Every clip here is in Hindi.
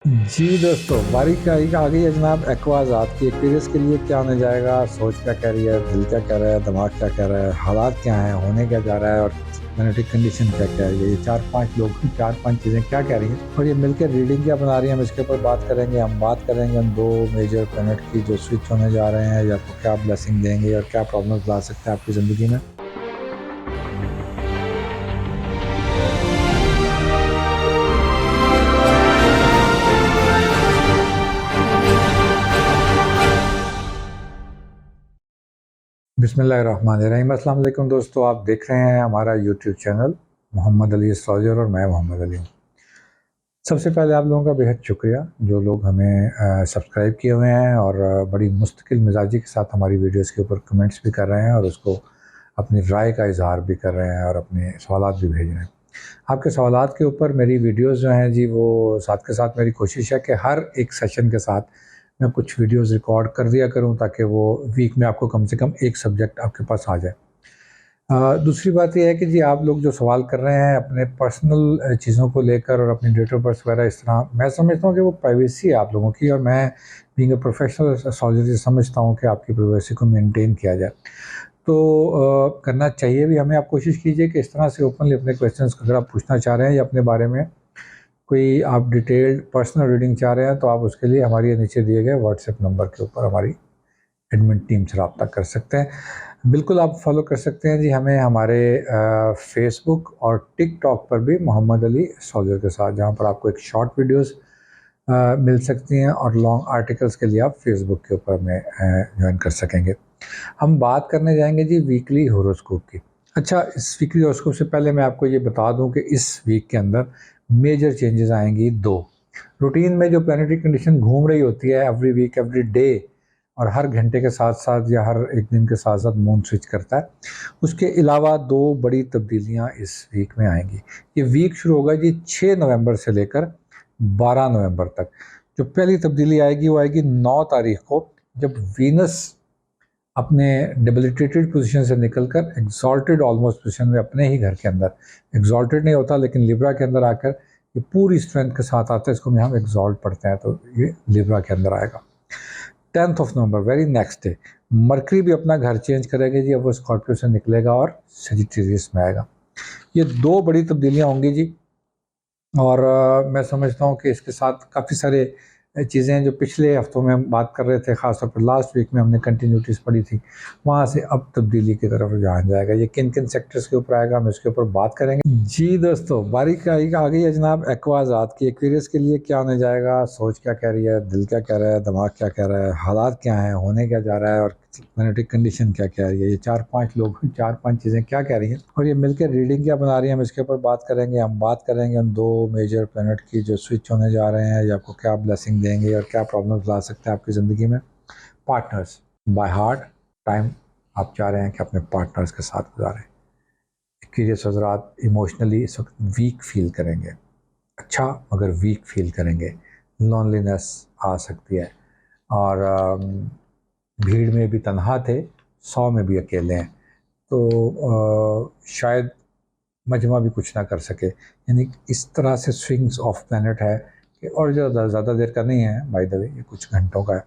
जी दोस्तों, बारीक आ गई है जनाब एक्वाज़ात की एक्सपीरियंस के लिए क्या होने जाएगा, सोच क्या कह रही है, दिल क्या कह रहा है, दिमाग क्या कह रहा है, हालात क्या हैं, होने क्या जा रहा है और प्लैनेटरी कंडीशन क्या कह रही है। ये 4-5 लोग 4-5 चीज़ें क्या कह रही हैं और ये मिलकर रीडिंग क्या बना रही हैं, हम इसके ऊपर बात करेंगे। हम बात करेंगे उन 2 मेजर प्लैनेट की जो स्विच होने जा रहे हैं, ये आपको क्या ब्लेसिंग देंगे और क्या प्रॉब्लम्स ला सकते हैं आपकी ज़िंदगी में। बिस्मिल्लाहिर्रहमानिर्रहीम। अस्सलाम वालेकुम दोस्तों, आप देख रहे हैं हमारा YouTube channel Mohammad Ali astrologer और मैं मोहम्मद अली हूँ। सबसे पहले आप लोगों का बेहद शुक्रिया जो लोग हमें सब्सक्राइब किए हुए हैं और बड़ी मुस्तकिल मिजाजी के साथ हमारी वीडियोस के ऊपर कमेंट्स भी कर रहे हैं और उसको अपनी राय का इजहार भी कर रहे हैं और अपने सवालात भी भेज रहे हैं। आपके सवालात के ऊपर मेरी वीडियोस जो हैं जी, वो साथ के साथ मेरी कोशिश है कि हर एक सेशन के साथ मैं कुछ वीडियोस रिकॉर्ड कर दिया करूं ताकि वो वीक में आपको कम से कम एक सब्जेक्ट आपके पास आ जाए। दूसरी बात ये है कि जी आप लोग जो सवाल कर रहे हैं अपने पर्सनल चीज़ों को लेकर और अपनी डेट ऑफ बर्थ वगैरह, इस तरह मैं समझता हूँ कि वो प्राइवेसी है आप लोगों की और मैं बीइंग अ प्रोफेशनल एस्ट्रोलॉजर समझता हूँ कि आपकी प्राइवेसी को मेंटेन किया जाए। तो करना चाहिए भी हमें। आप कोशिश कीजिए कि इस तरह से ओपनली अपने क्वेश्चंस अगर आप पूछना चाह रहे हैं या अपने बारे में कोई आप डिटेल्ड पर्सनल रीडिंग चाह रहे हैं तो आप उसके लिए हमारे नीचे दिए गए व्हाट्सएप नंबर के ऊपर हमारी एडमिन टीम से रब्ता कर सकते हैं। बिल्कुल आप फॉलो कर सकते हैं जी हमें हमारे फेसबुक और टिकटॉक पर भी मोहम्मद अली एस्ट्रोलॉजर के साथ, जहाँ पर आपको एक शॉर्ट वीडियोस मिल सकती हैं और लॉन्ग आर्टिकल्स के लिए आप फेसबुक के ऊपर में ज्वाइन कर सकेंगे। हम बात करने जाएंगे जी वीकली होरोस्कोप की। अच्छा, इस वीकली होरोस्कोप से पहले मैं आपको ये बता दूं कि इस वीक के अंदर मेजर चेंजेस आएंगी 2। रूटीन में जो प्लानिटरी कंडीशन घूम रही होती है एवरी वीक एवरी डे और हर घंटे के साथ साथ या हर एक दिन के साथ साथ मून स्विच करता है, उसके अलावा 2 बड़ी तब्दीलियां इस वीक में आएंगी। ये वीक शुरू होगा जी 6 नवंबर से लेकर 12 नवंबर तक। जो पहली तब्दीली आएगी वो आएगी 9 तारीख को, जब वीनस अपने डेबिलिटेटेड पोजीशन से निकलकर एग्जॉल्टेड ऑलमोस्ट पोजीशन में अपने ही घर के अंदर, एग्जॉल्टेड नहीं होता लेकिन लिब्रा के अंदर आकर ये पूरी स्ट्रेंथ के साथ आता है, इसको हम एग्जॉल्ट पढ़ते हैं, तो ये लिब्रा के अंदर आएगा। 10th of November very next day mercury भी अपना घर चेंज करेगा जी, अब वो स्कॉर्पियो से निकलेगा और सजिटेरियस में आएगा। ये 2 बड़ी तब्दीलियां होंगी जी और मैं समझता हूँ कि इसके साथ काफ़ी सारे चीज़ें जो पिछले हफ्तों में हम बात कर रहे थे, ख़ासतौर पर लास्ट वीक में हमने कंटिन्यूटीज पढ़ी थी, वहाँ से अब तब्दीली की तरफ रुझान जाएगा। ये किन किन सेक्टर्स के ऊपर आएगा हम इसके ऊपर बात करेंगे। जी दोस्तों, बारीक आ गई है जनाब एक्वाज़ात की एक्सपीरियंस के लिए क्या होने जाएगा, सोच क्या कह रही है, दिल क्या कह रहा है, दिमाग क्या कह रहा है, हालात क्या हैं, होने क्या जा रहा है और प्लैनेटरी कंडीशन क्या कह रही है। ये 4-5 लोग 4-5 चीज़ें क्या कह रही हैं और ये मिलकर रीडिंग क्या बना रही है, हम इसके ऊपर बात करेंगे। हम बात करेंगे उन 2 मेजर प्लैनेट की जो स्विच होने जा रहे हैं, ये आपको क्या ब्लेसिंग देंगे और क्या प्रॉब्लम्स ला सकते हैं आपकी ज़िंदगी में। पार्टनर्स बाय हार्ट टाइम आप चाह रहे हैं कि अपने पार्टनर्स के साथ गुजारें। सीरियस हजरात इमोशनली इस वक्त वीक फील करेंगे, अच्छा मगर वीक फील करेंगे, लोनलीनेस आ सकती है और भीड़ में भी तन्हा थे, 100 में भी अकेले हैं, तो शायद मजमा भी कुछ ना कर सके। यानी इस तरह से स्विंग्स ऑफ प्लैनेट है कि और ज़्यादा देर का नहीं है, बाय द वे ये कुछ घंटों का है,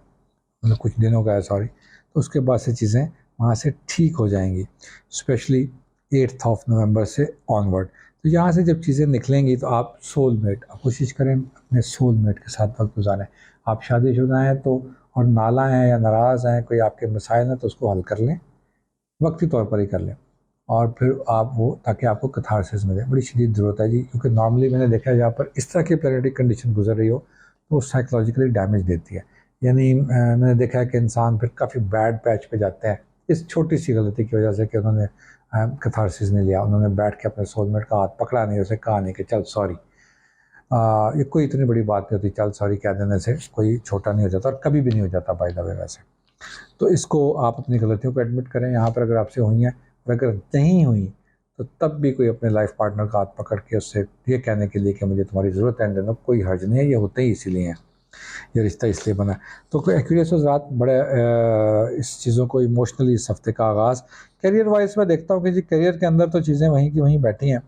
मतलब कुछ दिनों का है सॉरी। तो उसके बाद से चीज़ें वहाँ से ठीक हो जाएंगी, स्पेशली 8th ऑफ नवंबर से ऑनवर्ड। तो यहाँ से जब चीज़ें निकलेंगी तो आप सोलमेट, आप कोशिश करें अपने सोलमेट के साथ वक्त गुजारें। आप शादीशुदा हैं तो और नाला हैं या नाराज़ हैं, कोई आपके मसाइल हैं तो उसको हल कर लें, वक्ती तौर पर ही कर लें और फिर आप वो, ताकि आपको कथारसिस मिले। बड़ी शदीद ज़रूरत है जी, क्योंकि नॉर्मली मैंने देखा है जहाँ पर इस तरह की प्लैनेटरी कंडीशन गुजर रही हो तो वो साइकोलॉजिकली डैमेज देती है। यानी मैंने देखा है कि इंसान फिर काफ़ी बैड पैच पे जाते हैं इस छोटी सी गलती की वजह से कि उन्होंने कथारसिस नहीं लिया, उन्होंने बैठ के अपने सोलमेट का हाथ पकड़ा नहीं, उसे कहा नहीं कि चल सॉरी। ये कोई इतनी बड़ी बात नहीं होती, चल सॉरी कह देने से कोई छोटा नहीं हो जाता और कभी भी नहीं हो जाता बाय द वे वैसे। तो इसको आप अपनी गलतियों को एडमिट करें यहाँ पर अगर आपसे हुई हैं, और अगर नहीं हुई तो तब भी कोई अपने लाइफ पार्टनर का हाथ पकड़ के उससे ये कहने के लिए कि मुझे तुम्हारी ज़रूरत है, देना कोई हर्ज नहीं है, ये होते ही इसीलिए हैं, ये रिश्ता इसलिए बना है। तो कोई एक्यूरियस रात बड़े इस चीज़ों को इमोशनली इस हफ्ते का आगाज़ करियर वाइज में देखता हूँ कि जी करियर के अंदर तो चीज़ें वहीं की वहीं बैठी हैं,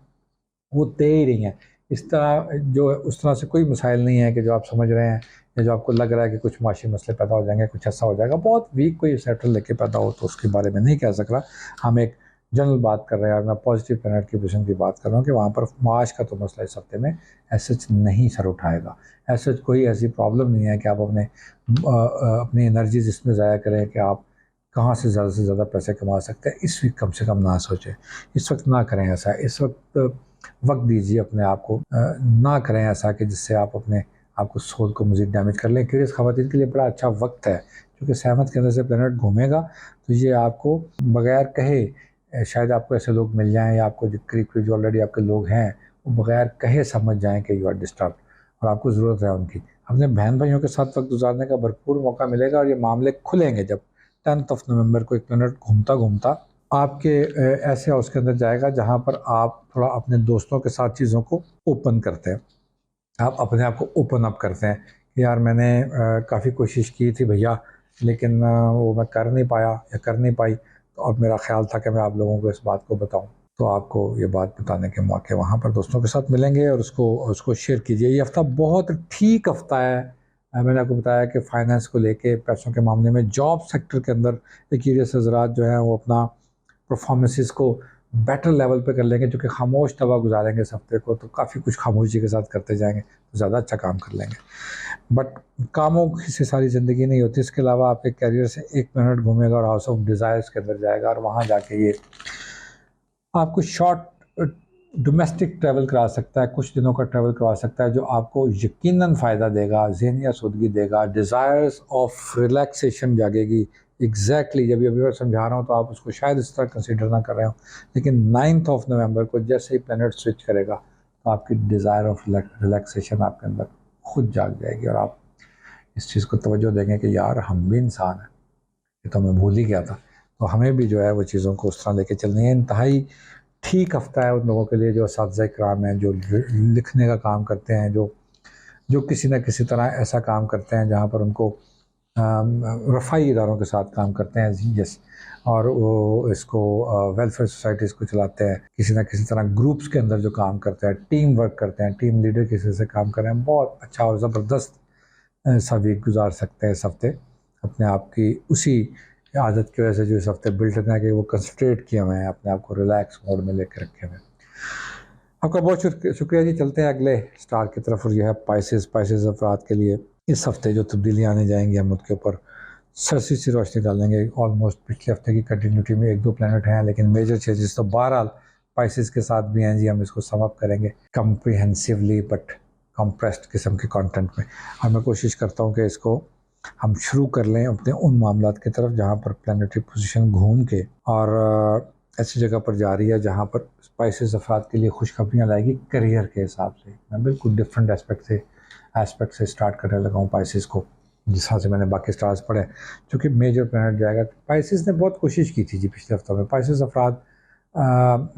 वो दे ही रही हैं। इस तरह जो उस तरह से कोई मसाइल नहीं है कि जो आप समझ रहे हैं या जो आपको लग रहा है कि कुछ माशी मसले पैदा हो जाएंगे, कुछ ऐसा हो जाएगा। बहुत वीक कोई सेक्टर लेके पैदा हो तो उसके बारे में नहीं कह सक रहा। हम एक जनरल बात कर रहे हैं और मैं पॉजिटिव प्लैनेट की पोजीशन की बात कर रहा हूँ कि वहाँ पर माश का तो मसला इस हफ्ते में ऐसे नहीं सर उठाएगा। ऐसे कोई ऐसी प्रॉब्लम नहीं है कि आप अपनी एनर्जीज इसमें ज़ाया करें कि आप कहाँ से ज़्यादा पैसे कमा सकते हैं। इस वीक कम से कम ना सोचें, इस वक्त ना करें ऐसा। इस वक्त दीजिए अपने आप को, ना करें ऐसा कि जिससे आप अपने आपको सोल को मज़ीद डैमेज कर लें। क्यूरियस ख़वातीन के लिए बड़ा अच्छा वक्त है, क्योंकि सहमत के अंदर से प्लैनेट घूमेगा तो ये आपको बग़ैर कहे शायद आपको ऐसे लोग मिल जाएं या आपको करीब जो ऑलरेडी आपके लोग हैं वो बग़ैर कहे समझ जाएं कि यू आर डिस्टर्ब और आपको ज़रूरत है उनकी। अपने बहन भाइयों के साथ वक्त गुजारने का भरपूर मौका मिलेगा और ये मामले खुलेंगे जब 10 नवंबर को एक प्लैनेट घूमता घूमता आपके ऐसे हाउस के अंदर जाएगा जहाँ पर आप थोड़ा अपने दोस्तों के साथ चीज़ों को ओपन करते हैं। आप अपने आप को ओपन अप करते हैं कि यार मैंने काफ़ी कोशिश की थी भैया, लेकिन वो मैं कर नहीं पाया या कर नहीं पाई, तो अब मेरा ख्याल था कि मैं आप लोगों को इस बात को बताऊं। तो आपको ये बात बताने के मौके वहाँ पर दोस्तों के साथ मिलेंगे और उसको शेयर कीजिए। ये हफ़्ता बहुत ठीक हफ़्ता है। मैंने आपको बताया कि फाइनेंस को लेके, पैसों के मामले में, जॉब सेक्टर के अंदर एक्यूरियस हज़रात जो हैं वो अपना परफॉर्मेंसेस को बेटर लेवल पे कर लेंगे, जो कि खामोश तवा गुजारेंगे इस हफ्ते को, तो काफ़ी कुछ खामोशी के साथ करते जाएंगे तो ज़्यादा अच्छा काम कर लेंगे। बट कामों से सारी ज़िंदगी नहीं होती। इसके अलावा आपके करियर से एक मिनट घूमेगा और हाउस ऑफ डिज़ायर्स के अंदर जाएगा और वहाँ जाके ये आपको शॉर्ट डोमेस्टिक ट्रैवल करा सकता है, कुछ दिनों का ट्रैवल करवा सकता है जो आपको यकीनन फ़ायदा देगा, ज़हनी आसूदगी देगा, डिज़ायर्स ऑफ रिलैक्सेशन जागेगी। एग्जैक्टली जब अभी मैं समझा रहा हूँ तो आप उसको शायद इस तरह कंसिडर ना कर रहे हो, लेकिन 9 नवंबर को जैसे ही प्लैनेट स्विच करेगा तो आपकी डिज़ायर ऑफ रिलैक्सेशन आपके अंदर खुद जाग जाएगी और आप इस चीज़ को तवज्जो देंगे कि यार हम भी इंसान हैं, ये तो मैं भूल ही गया था। तो हमें भी जो है वो चीज़ों को उस तरह लेके चलनी है। इंतहाई ठीक हफ्ता है उन लोगों के लिए जो असातिज़ा कराम हैं, जो लिखने का काम करते हैं, जो किसी न किसी तरह ऐसा काम करते हैं जहाँ पर उनको रफ़ाई इदारों के साथ काम करते हैं यस, और वो इसको वेलफेयर सोसाइटीज़ को चलाते हैं, किसी न किसी तरह ग्रुप्स के अंदर जो काम करते हैं, टीम वर्क करते हैं, टीम लीडर किसी से काम कर रहे हैं, बहुत अच्छा और ज़बरदस्त सा वीक गुजार सकते हैं इस हफ्ते। अपने आप की उसी आदत की वजह से जो इस हफ्ते बिल्ट करना है कि वो कंसंट्रेट किए हुए हैं, अपने आप को रिलैक्स मोड में लेकर रखे हुए हैं। आपका बहुत शुक्रिया जी। चलते हैं अगले स्टार की तरफ और यह है पाइसेस अफराद के लिए इस हफ्ते जो तब्दीलियाँ आने जाएंगी हम उसके ऊपर सरसी सी रोशनी डालेंगे। ऑलमोस्ट पिछले हफ्ते की कंटिन्यूटी में 1-2 प्लैनेट हैं, लेकिन मेजर चेंजेस तो बहरहाल पाइसेस के साथ भी हैं जी। हम इसको सम अप करेंगे कम्प्रीहेंसिवली बट कंप्रेस्ड किस्म के कंटेंट में, और मैं कोशिश करता हूँ कि इसको हम शुरू कर लें अपने उन मामलात की तरफ जहाँ पर प्लानिटरी पोजीशन घूम के और ऐसी जगह पर जा रही है जहाँ पर स्पाइसेस अफराद के लिए खुशखबरियाँ लाएगी करियर के हिसाब से। मैं बिल्कुल डिफरेंट एस्पेक्ट से स्टार्ट करने लगा हूँ पाइसेस को, जिस तरह से मैंने बाकी स्टार्स पढ़े। चूँकि मेजर प्लानट जाएगा, पाइसेस ने बहुत कोशिश की थी जी पिछले हफ्तों में। पाइसेस अफराद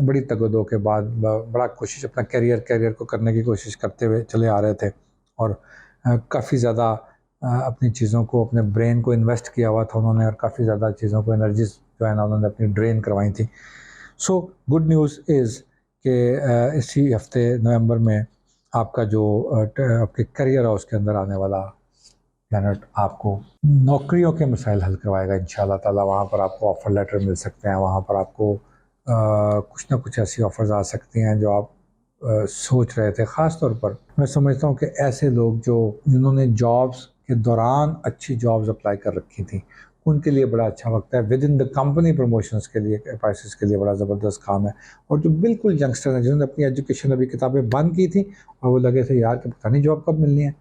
बड़ी तगदो के बाद बड़ा कोशिश अपना करियर को करने की कोशिश करते हुए चले आ रहे थे और काफ़ी ज़्यादा अपनी चीज़ों को, अपने ब्रेन को इन्वेस्ट किया हुआ था उन्होंने, और काफ़ी ज़्यादा चीज़ों को एनर्जीज जो है ना उन्होंने अपनी ड्रेन करवाई थी। सो गुड न्यूज़ इज़ कि इसी हफ्ते नवंबर में आपका जो आपके करियर है उसके अंदर आने वाला प्लैनेट आपको नौकरियों के मसाइल हल करवाएगा इंशाल्लाह ताला। वहाँ पर आपको ऑफ़र लेटर मिल सकते हैं, वहाँ पर आपको कुछ ना कुछ ऐसी ऑफ़र्स आ सकती हैं जो आप सोच रहे थे। ख़ास तौर पर मैं समझता हूँ कि ऐसे लोग जिन्होंने जॉब्स के दौरान अच्छी जॉब्स अप्लाई कर रखी थी, उनके लिए बड़ा अच्छा वक्त है। With in the company promotions के लिए, पाइसेस के लिए बड़ा ज़बरदस्त काम है। और जो बिल्कुल यंगस्टर हैं जिन्होंने अपनी एजुकेशन अभी किताबें बंद की थी और वो लगे थे यार कि पता नहीं जॉब कब मिलनी है,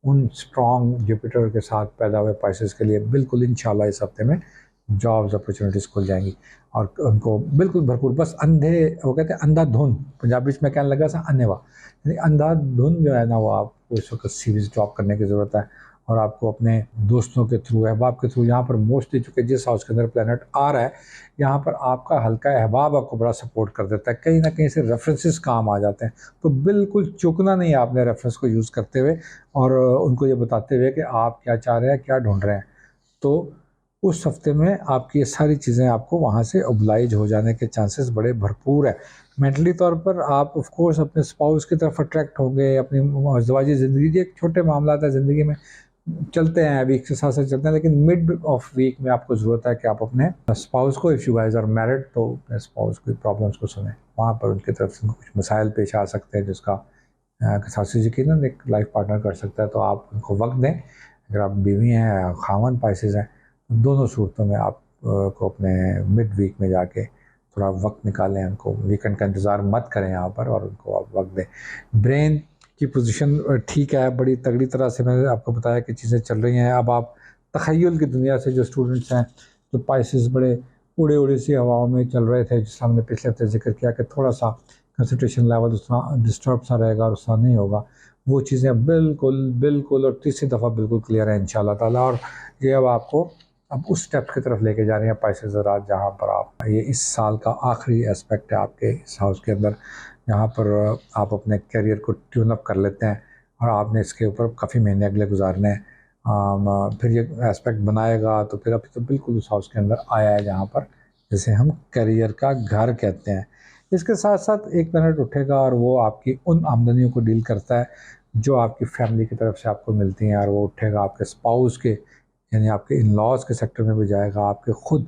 उन स्ट्रॉन्ग जुपिटर के साथ पैदा हुए पाइसेस के लिए बिल्कुल इंशाल्लाह इस हफ्ते में जॉब्स अपॉर्चुनिटीज़ खुल जाएंगी और उनको बिल्कुल भरपूर। बस वो कहते हैं अंधाधुन, पंजाबी में कहने लगा सा अन्नेवा, यानी अंधाधुन जो है ना वो आपको इस वक्त सीरीज ड्रॉप करने की ज़रूरत है। और आपको अपने दोस्तों के थ्रू, अहबाब के थ्रू, यहाँ पर मोस्टली चूँकि जिस हाउस के अंदर प्लैनेट आ रहा है यहाँ पर आपका हल्का अहबाब आपको बड़ा सपोर्ट कर देता है, कहीं ना कहीं से रेफरेंसेस काम आ जाते हैं। तो बिल्कुल चूकना नहीं है आपने रेफरेंस को यूज़ करते हुए और उनको ये बताते हुए कि आप क्या चाह रहे हैं, क्या ढूंढ रहे हैं। तो उस हफ्ते में आपकी ये सारी चीज़ें आपको वहाँ से ओबलाइज हो जाने के चांसेस बड़े भरपूर है। मेंटली तौर पर आप ऑफ कोर्स अपने स्पाउस की तरफ अट्रैक्ट होंगे, अपनी अज़दवाजी ज़िंदगी, ये एक छोटे मामलात है ज़िंदगी में, चलते हैं वीक के साथ साथ चलते हैं, लेकिन मिड ऑफ वीक में आपको ज़रूरत है कि आप अपने स्पाउस को, if you guys are married, तो अपने स्पाउस की प्रॉब्लम्स को सुने। वहाँ पर उनकी तरफ से कुछ मसाइल पेश आ सकते हैं जिसका सासी यकीनन एक लाइफ पार्टनर कर सकता है, तो आप उनको वक्त दें। अगर आप बीवी हैं या खावन पाइसेस हैं, तो दोनों सूरतों में आप को अपने मिड वीक में जाके थोड़ा वक्त निकालें, उनको वीकेंड का इंतज़ार मत करें यहाँ पर, और उनको आप वक्त दें। ब्रेन की पोजीशन ठीक है, बड़ी तगड़ी तरह से मैंने आपको बताया कि चीज़ें चल रही हैं। अब आप तख़य्युल की दुनिया से जो स्टूडेंट्स हैं, जो पाइसेस बड़े उड़े उड़े सी हवाओं में चल रहे थे, जिसका हमने पिछले हफ्ते जिक्र किया कि थोड़ा सा कंसंट्रेशन लेवल उसका डिस्टर्ब सा रहेगा और उसका नहीं होगा, वो चीज़ें बिल्कुल बिल्कुल और तीसरी दफ़ा बिल्कुल क्लियर है इंशाल्लाह ताला। और ये अब आपको अब उस स्टेप की तरफ लेके जा रही हैं पाइसेस ज़रात, जहाँ पर आप ये इस साल का आखिरी एस्पेक्ट है आपके इस हाउस के अंदर, जहाँ पर आप अपने करियर को ट्यून अप कर लेते हैं और आपने इसके ऊपर काफ़ी महीने अगले गुजारने हैं। फिर ये एस्पेक्ट बनाएगा तो फिर अभी तो बिल्कुल उस हाउस के अंदर आया है जहाँ पर जिसे हम करियर का घर कहते हैं। इसके साथ साथ एक प्लैनेट उठेगा और वो आपकी उन आमदनियों को डील करता है जो आपकी फैमिली की तरफ से आपको मिलती हैं, और वो उठेगा आपके स्पाउस के, यानी आपके इन लॉज के सेक्टर में भी जाएगा, आपके खुद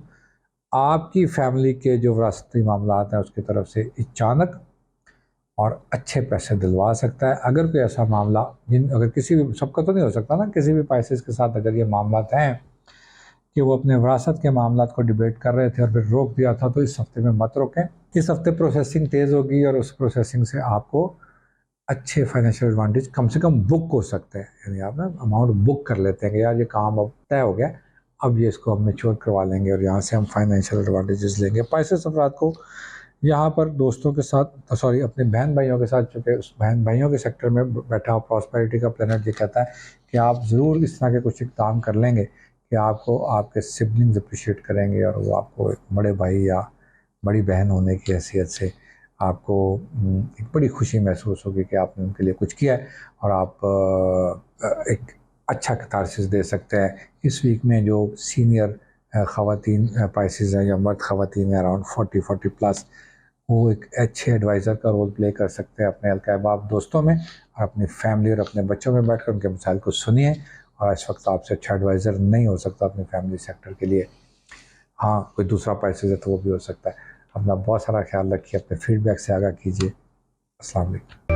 आपकी फैमिली के जो विरासती मामलात हैं उसकी तरफ से अचानक और अच्छे पैसे दिलवा सकता है। अगर कोई ऐसा मामला, जिन अगर किसी भी, सबका तो नहीं हो सकता ना, किसी भी पाइसेस के साथ अगर ये मामलात हैं कि वो अपने विरासत के मामलात को डिबेट कर रहे थे और फिर रोक दिया था, तो इस हफ्ते में मत रोकें। इस हफ्ते प्रोसेसिंग तेज़ होगी और उस प्रोसेसिंग से आपको अच्छे फाइनेंशियल एडवांटेज कम से कम बुक हो सकते हैं। यानी आप ना अमाउंट बुक कर लेते हैं कि यार ये काम अब तय हो गया, अब ये इसको हम मैच्योर करवा लेंगे और यहाँ से हम फाइनेंशियल एडवांटेजेस लेंगे। पाइसेस अफराद को यहाँ पर दोस्तों के साथ, सॉरी, अपने बहन भाइयों के साथ, चूँकि उस बहन भाइयों के सेक्टर में बैठा हुआ प्रॉस्पेरिटी का प्लैनेट ये कहता है कि आप ज़रूर इस तरह के कुछ इक़दाम कर लेंगे कि आपको आपके सिबलिंग्स अप्रिशिएट करेंगे और वो आपको एक बड़े भाई या बड़ी बहन होने की हैसियत से आपको एक बड़ी खुशी महसूस होगी कि आपने उनके लिए कुछ किया है, और आप एक अच्छा कैथारसिस दे सकते हैं। इस वीक में जो सीनियर ख़वातीन पाइसेस हैं या मर्द ख़वातीन हैं अराउंड 40 प्लस, वो एक अच्छे एडवाइज़र का रोल प्ले कर सकते हैं अपने हल्का अहबाब दोस्तों में, और अपनी फैमिली और अपने बच्चों में बैठकर उनके मसाइल को सुनिए। और इस वक्त आपसे अच्छा एडवाइज़र नहीं हो सकता अपनी फैमिली सेक्टर के लिए। हाँ, कोई दूसरा पाइसेस है तो वो भी हो सकता है। अपना बहुत सारा ख्याल रखिए, अपने फीडबैक से आगाह कीजिए। अस्सलाम वालेकुम।